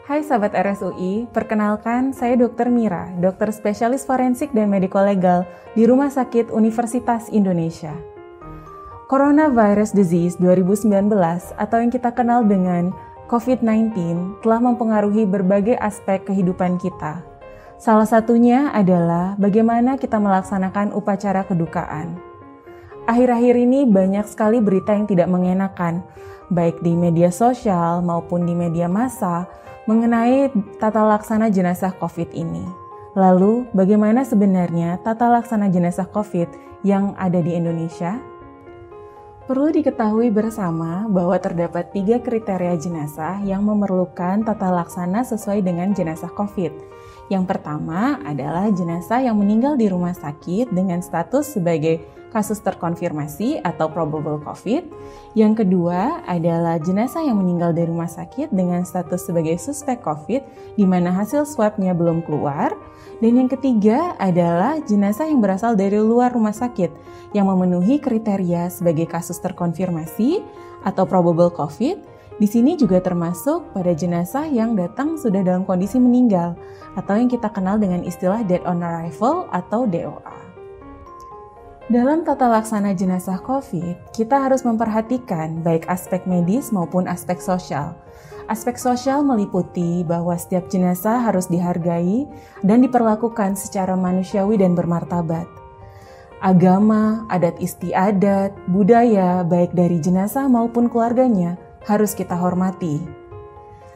Hai sahabat RSUI, perkenalkan saya Dr. Mira, dokter spesialis forensik dan mediko-legal di Rumah Sakit Universitas Indonesia. Coronavirus Disease 2019 atau yang kita kenal dengan COVID-19 telah mempengaruhi berbagai aspek kehidupan kita. Salah satunya adalah bagaimana kita melaksanakan upacara kedukaan. Akhir-akhir ini banyak sekali berita yang tidak mengenakan, baik di media sosial maupun di media massa, mengenai tata laksana jenazah COVID ini. Lalu, bagaimana sebenarnya tata laksana jenazah COVID yang ada di Indonesia? Perlu diketahui bersama bahwa terdapat 3 kriteria jenazah yang memerlukan tata laksana sesuai dengan jenazah COVID. Yang pertama adalah jenazah yang meninggal di rumah sakit dengan status sebagai kasus terkonfirmasi atau probable COVID. Yang kedua adalah jenazah yang meninggal di rumah sakit dengan status sebagai suspek COVID, di mana hasil swabnya belum keluar. Dan yang ketiga adalah jenazah yang berasal dari luar rumah sakit, yang memenuhi kriteria sebagai kasus terkonfirmasi atau probable COVID. Di sini juga termasuk pada jenazah yang datang sudah dalam kondisi meninggal, atau yang kita kenal dengan istilah dead on arrival atau DOA. Dalam tata laksana jenazah COVID, kita harus memperhatikan baik aspek medis maupun aspek sosial. Aspek sosial meliputi bahwa setiap jenazah harus dihargai dan diperlakukan secara manusiawi dan bermartabat. Agama, adat istiadat, budaya, baik dari jenazah maupun keluarganya, harus kita hormati.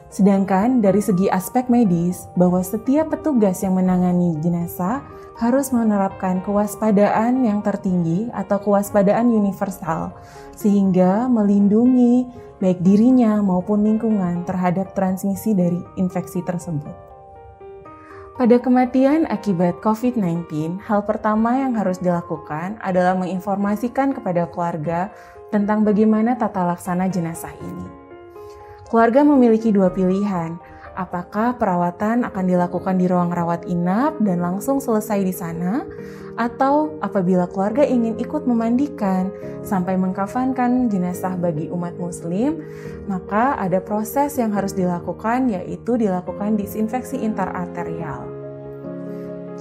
Sedangkan dari segi aspek medis, bahwa setiap petugas yang menangani jenazah harus menerapkan kewaspadaan yang tertinggi atau kewaspadaan universal, sehingga melindungi baik dirinya maupun lingkungan terhadap transmisi dari infeksi tersebut. Pada kematian akibat COVID-19, hal pertama yang harus dilakukan adalah menginformasikan kepada keluarga tentang bagaimana tata laksana jenazah ini. Keluarga memiliki 2 pilihan, apakah perawatan akan dilakukan di ruang rawat inap dan langsung selesai di sana, atau apabila keluarga ingin ikut memandikan sampai mengkafankan jenazah bagi umat muslim, maka ada proses yang harus dilakukan, yaitu dilakukan disinfeksi interarterial.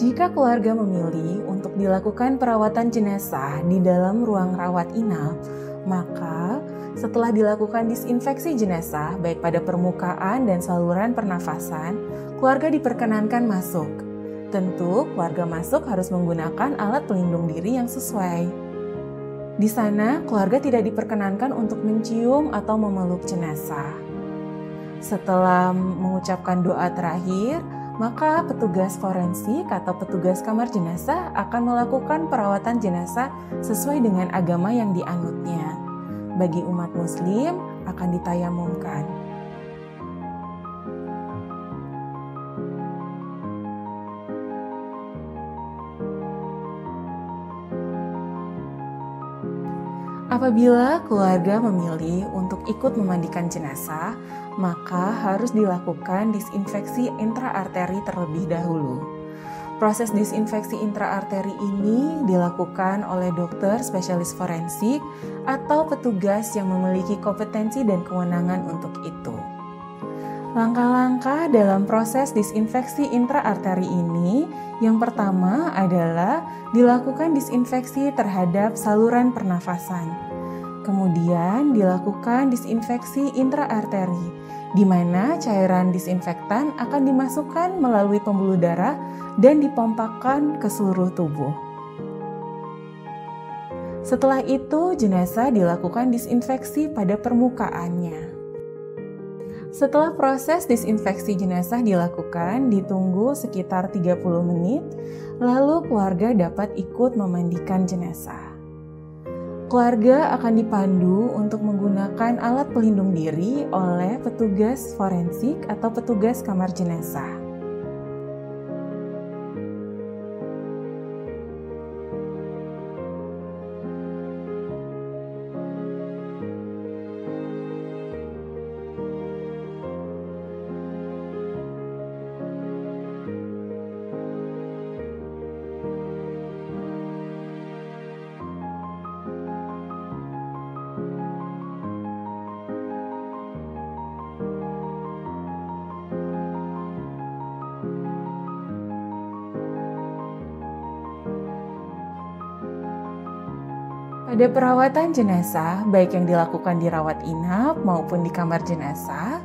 Jika keluarga memilih untuk dilakukan perawatan jenazah di dalam ruang rawat inap, maka setelah dilakukan disinfeksi jenazah baik pada permukaan dan saluran pernafasan, keluarga diperkenankan masuk. Tentu, keluarga masuk harus menggunakan alat pelindung diri yang sesuai. Di sana, keluarga tidak diperkenankan untuk mencium atau memeluk jenazah. Setelah mengucapkan doa terakhir, maka petugas forensik atau petugas kamar jenazah akan melakukan perawatan jenazah sesuai dengan agama yang dianutnya. Bagi umat muslim akan ditayamumkan. Apabila keluarga memilih untuk ikut memandikan jenazah, maka harus dilakukan disinfeksi intraarteri terlebih dahulu. Proses disinfeksi intraarteri ini dilakukan oleh dokter spesialis forensik atau petugas yang memiliki kompetensi dan kewenangan untuk itu. Langkah-langkah dalam proses disinfeksi intraarteri ini, yang pertama adalah dilakukan disinfeksi terhadap saluran pernafasan. Kemudian dilakukan disinfeksi intraarteri, di mana cairan disinfektan akan dimasukkan melalui pembuluh darah dan dipompakan ke seluruh tubuh. Setelah itu, jenazah dilakukan disinfeksi pada permukaannya. Setelah proses disinfeksi jenazah dilakukan, ditunggu sekitar 30 menit, lalu keluarga dapat ikut memandikan jenazah. Keluarga akan dipandu untuk menggunakan alat pelindung diri oleh petugas forensik atau petugas kamar jenazah. Pada perawatan jenazah, baik yang dilakukan di rawat inap maupun di kamar jenazah,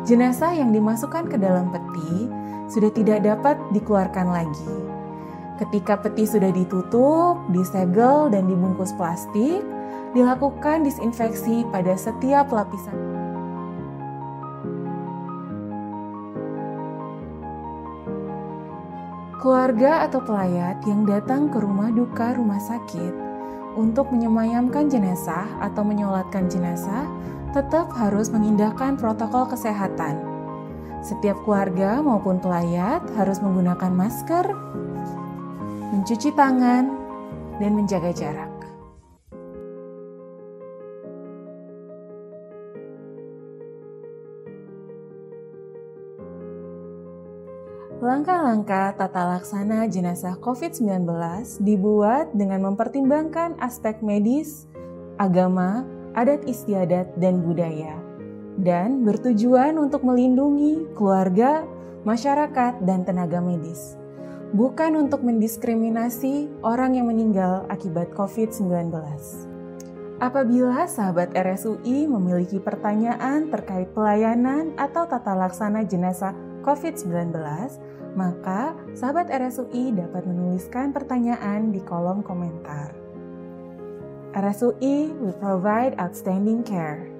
jenazah yang dimasukkan ke dalam peti sudah tidak dapat dikeluarkan lagi. Ketika peti sudah ditutup, disegel, dan dibungkus plastik, dilakukan disinfeksi pada setiap lapisan. Keluarga atau pelayat yang datang ke rumah duka rumah sakit untuk menyemayamkan jenazah atau menyolatkan jenazah tetap harus mengindahkan protokol kesehatan. Setiap keluarga maupun pelayat harus menggunakan masker, mencuci tangan, dan menjaga jarak. Langkah-langkah tata laksana jenazah COVID-19 dibuat dengan mempertimbangkan aspek medis, agama, adat istiadat, dan budaya, dan bertujuan untuk melindungi keluarga, masyarakat, dan tenaga medis, bukan untuk mendiskriminasi orang yang meninggal akibat COVID-19. Apabila sahabat RSUI memiliki pertanyaan terkait pelayanan atau tata laksana jenazah COVID-19, maka sahabat RSUI dapat menuliskan pertanyaan di kolom komentar. RSUI will provide outstanding care.